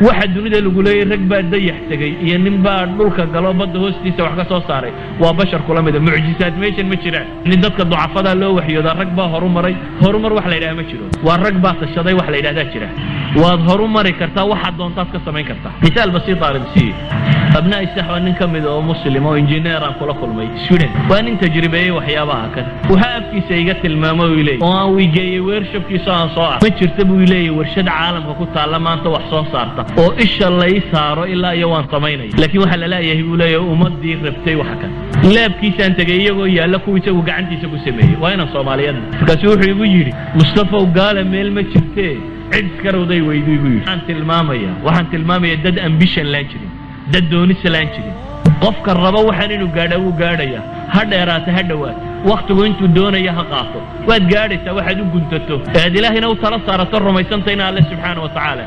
واحد dunida lagu leeyahay rag baa dayax tagay iyo nin baa dhulka galo badda hoostiisa wax ka soo saaray waa bashar kula mid ah mucjisaad meeshan ma jiraan in dadka ducafada loo waxyooda rag baa horumar wax la yiraahdo ma jiro waa rag baa tashaday wax la yiraahdo jira waad horumari kartaa waxa doontaad ka samayn kartaa misaal basiit arabsi abnaa isahwa nin kamid oo muslim oo engineer aan kula kulmay Sweden waa nin tajribeeyay waxyaabaha kan waxa afkiisa iga tilmaamo uu leeyahay oo aan wigeeyay workshopkiisa aan soo ma jirta buu leeyahay warshad caalamka ku taala maanta wax soo saarta oo isha la saaro ilaa iyo waan samaynay laakiin waxa la leeyahay uu leeyahay ummadii rabtay wax kan laabkiisa aan tagay iyagoo yaala kuwiisa uu gacantiisa ku sameeyay waa inaan Soomaaliyeed markaas wuxuu igu yiri mustafe gaala meel ma jirtee cid karowday weydu igu yiri waxaan tilmaamaya dad ambition la jirin dad doonis la jirin qofka raba waxaan inuu gaadho uu gaadhaya ha dheeraata ha dhawaad waqtigu intuu doonayo ha qaato waad gaadhaysaa waxaad u guntato ee ilaahina uu tala saarato rumaysantayna Allah subhanahu wa ta'ala